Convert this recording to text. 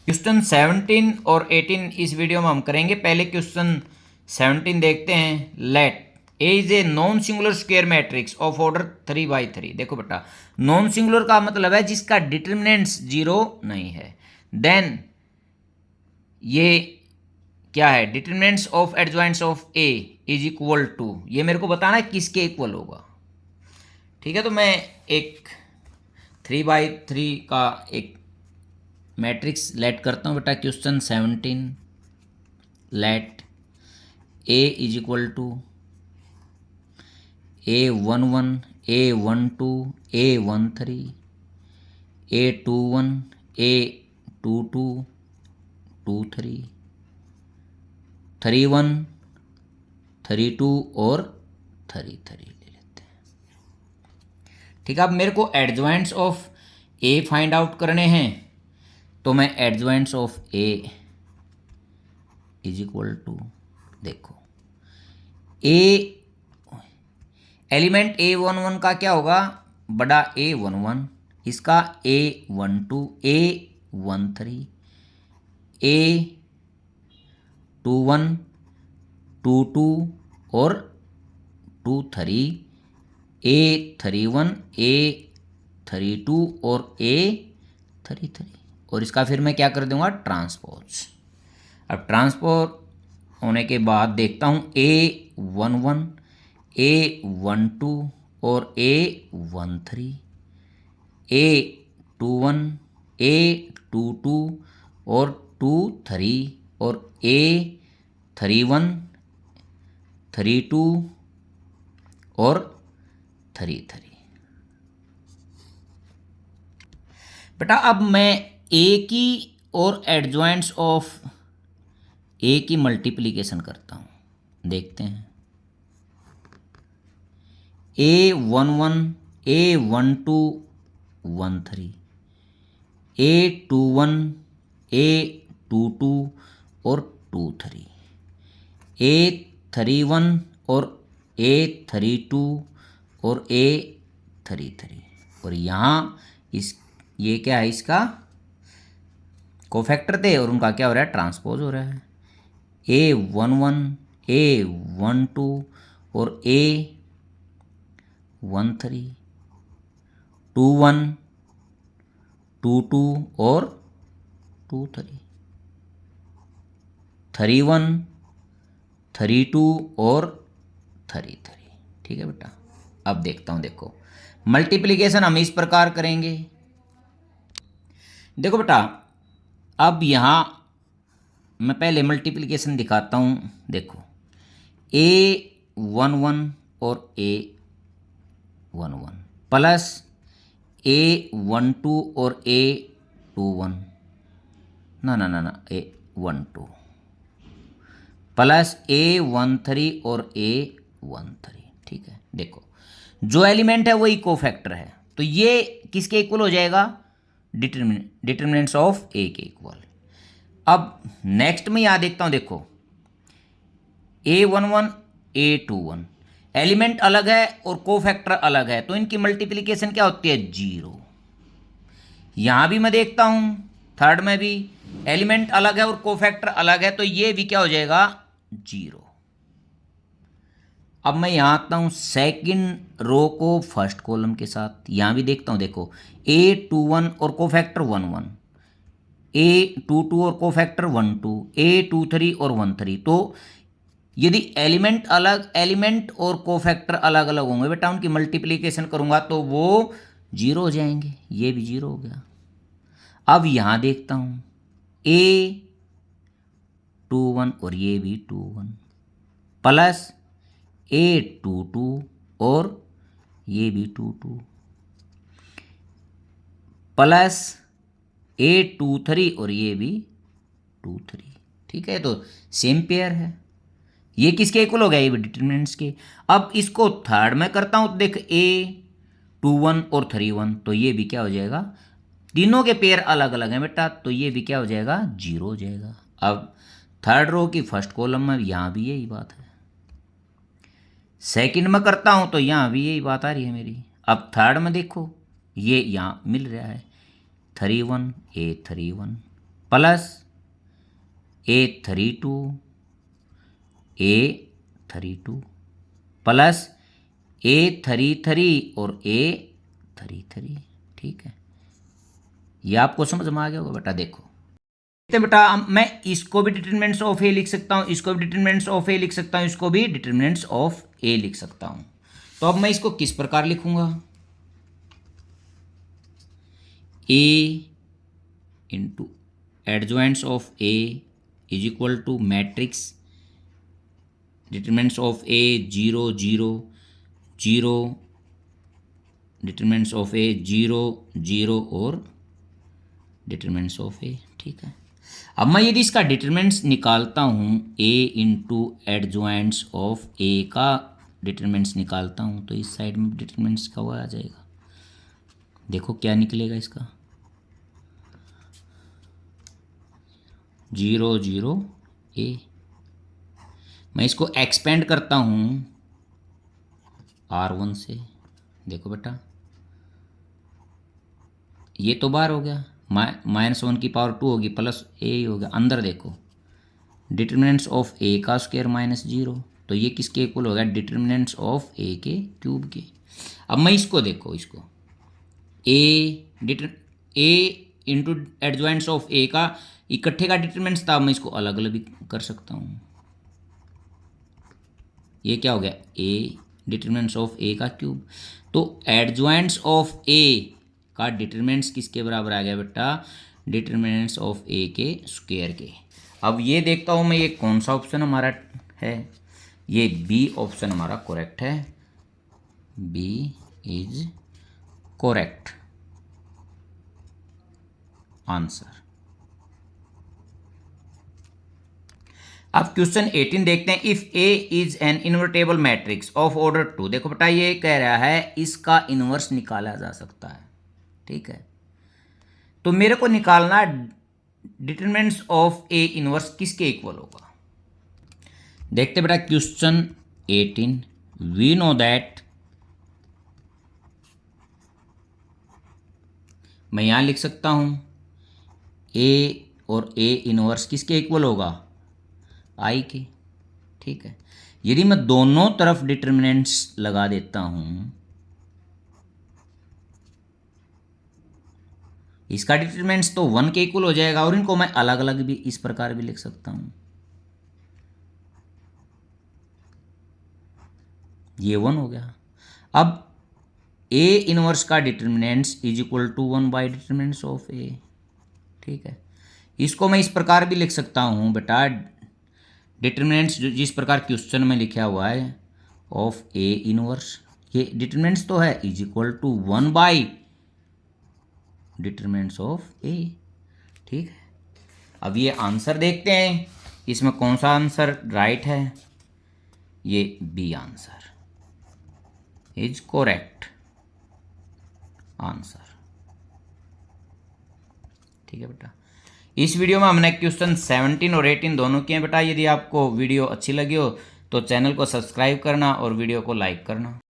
Question 17 और 18 इस video में हम करेंगे। पहले क्वेश्चन 17 देखते हैं। Let A is a non singular square matrix of order 3 by 3। देखो बेटा, नॉन सिंगुलर का मतलब है जिसका डिटरमिनेंट्स 0 नहीं है। देन ये क्या है, determinants of adjoints of A is equal to, ये मेरे को बताना है किसके इक्वल होगा। ठीक है, तो मैं एक 3 by 3 का एक मैट्रिक्स लेट करता हूँ बेटा। Question 17, let A is equal to A11, A12, A13, A21, A22, 23, 31, 32 और 33 ले लेते हैं। ठीक है, अब मेरे को adjoints of A find out करने हैं, तो मैं adjoints of A is equal to, देखो ए एलिमेंट A11 का क्या होगा, बड़ा A11, इसका A12, A13, A21, 22 और 23, A31, A32 और A33, और इसका फिर मैं क्या कर दूंगा, ट्रांसपोज। अब ट्रांसपोज होने के बाद देखता हूँ A11, A12 और A13, A21, A22 और 23 और A31, 32 और 33। बेटा अब मैं ए की और एडजॉइंट्स ऑफ ए की मल्टीप्लिकेशन करता हूँ, देखते हैं। A11, A12, 13, A21, A22 और 23, A31 और A32 और A33, और यहाँ इस ये क्या है, इसका कोफैक्टर थे और उनका क्या हो रहा है, ट्रांसपोज हो रहा है। A11, A12 और A13, 21, 22 और 23, 31, 32 और 33। ठीक है बेटा, अब देखता हूँ, देखो मल्टीप्लिकेशन हम इस प्रकार करेंगे। देखो बेटा, अब यहाँ मैं पहले मल्टीप्लिकेशन दिखाता हूँ। देखो A11 और A11 प्लस A12 और A21, ना A12 प्लस A13 और A13। ठीक है, देखो जो एलिमेंट है वही कोफैक्टर है, तो ये किसके इक्वल हो जाएगा, डिटरमिनेंट्स ऑफ ए के इक्वल। अब नेक्स्ट में यहाँ देखता हूँ, देखो A11, A21 एलिमेंट अलग है और कोफैक्टर अलग है, तो इनकी मल्टीप्लिकेशन क्या होती है, 0। यहाँ भी मैं देखता हूँ, थर्ड में भी एलिमेंट अलग है और कोफैक्टर अलग है, तो ये भी क्या हो जाएगा, 0। अब मैं यहाँ आता हूँ सेकंड रो को फर्स्ट कॉलम के साथ, यहाँ भी देखता हूँ। देखो A21 और कोफैक्टर 11, A22 और कोफैक्टर 12, A23 और 13। तो यदि एलिमेंट अलग, एलिमेंट और कोफैक्टर अलग अलग होंगे बेटा, उनकी मल्टीप्लिकेशन करूंगा तो वो 0 हो जाएंगे। ये भी 0 हो गया। अब यहाँ देखता हूँ A21 और ये भी 21 प्लस A22 और ये भी 22 प्लस A23 और ये भी 23। ठीक है, तो सेम पेयर है, ये किसके इक्वल हो गया, ये भी डिटरमिनेंट्स के। अब इसको थर्ड में करता हूँ, तो देख A21 और 31, तो ये भी क्या हो जाएगा, तीनों के पेयर अलग अलग हैं बेटा, तो ये भी क्या हो जाएगा, 0 हो जाएगा। अब थर्ड रो की फर्स्ट कॉलम में यहाँ भी यही बात है, सेकंड में करता हूँ तो यहाँ भी यही बात आ रही है मेरी। अब थर्ड में देखो, ये यहाँ मिल रहा है 31, A31 plus A32 A32 plus A33 और A33। ठीक है, ये आपको समझ में आ गया होगा बेटा। देखो बेटा मैं इसको भी डिटरमिनेंट्स ऑफ ए लिख सकता हूँ, इसको भी डिटरमिनेंट्स ऑफ ए लिख सकता हूँ, इसको भी डिटरमिनेंट्स ऑफ ए लिख सकता हूँ। तो अब मैं इसको किस प्रकार लिखूंगा, A into adjoints of A is equal to matrix determinants of A 0 0 0, determinants of A 0 0 और डिटरमिनेंट्स ऑफ ए। ठीक है, अब मैं यदि इसका डिटरमिनेंट्स निकालता हूँ, ए इंटू एडजॉइंट्स ऑफ ए का डिटरमिनेंट्स निकालता हूँ, तो इस साइड में डिटरमिनेंट्स का वो आ जाएगा। देखो क्या निकलेगा इसका, 0 0 ए। मैं इसको एक्सपेंड करता हूँ R1 से। देखो बेटा ये तो बाहर हो गया, -1 की पावर 2 होगी प्लस ए ही होगा। अंदर देखो डिटरमिनेंट्स ऑफ ए का स्क्वायर -0, तो ये किसके इक्वल होगा, डिटरमिनेंट्स ऑफ ए के क्यूब के। अब मैं इसको देखो, इसको ए इंटू एडजॉइंट्स ऑफ ए का इकट्ठे का डिटरमिनेंट्स था, मैं इसको अलग अलग भी कर सकता हूँ। ये क्या हो गया, ए डिटरमिनेंट्स ऑफ ए का क्यूब। तो एडजॉइंट्स ऑफ ए का डिटरमिनेंट्स किसके बराबर आ गया बेटा, डिटरमिनेंट्स ऑफ ए के स्क्वायर के। अब ये देखता हूँ मैं, ये कौन सा ऑप्शन हमारा है, ये बी ऑप्शन हमारा करेक्ट है, बी इज करेक्ट आंसर। अब क्वेश्चन 18 देखते हैं, if A is an invertible matrix of order 2। देखो बेटा ये कह रहा है इसका इन्वर्स निकाला जा सकता है। ठीक है, तो मेरे को निकालना डिटरमिनेंट्स ऑफ ए इनवर्स किसके इक्वल होगा। देखते बेटा क्वेश्चन 18, वी नो दैट, मैं यहां लिख सकता हूं ए और ए इनवर्स किसके इक्वल होगा, आई के। ठीक है, यदि मैं दोनों तरफ डिटरमिनेंट्स लगा देता हूं, इसका डिटरमिनेंट्स तो 1 के इक्वल हो जाएगा, और इनको मैं अलग अलग भी इस प्रकार भी लिख सकता हूं, ये 1 हो गया। अब ए इनवर्स का determinants is equal to 1 by determinants of A. ठीक है, इसको मैं इस प्रकार भी लिख सकता हूं बेटा, डिटरमिनेंट्स जिस प्रकार क्वेश्चन में लिखा हुआ है ऑफ ए इनवर्स, ये डिटरमिनेंट्स तो है is equal to 1 by determinants of A. ठीक है, अब ये आंसर देखते हैं, इसमें कौन सा आंसर राइट है, ये B answer is correct answer. ठीक है बेटा, इस वीडियो में हमने क्वेश्चन 17 और 18 दोनों किए बेटा। यदि आपको वीडियो अच्छी लगी हो तो चैनल को सब्सक्राइब करना और वीडियो को लाइक करना।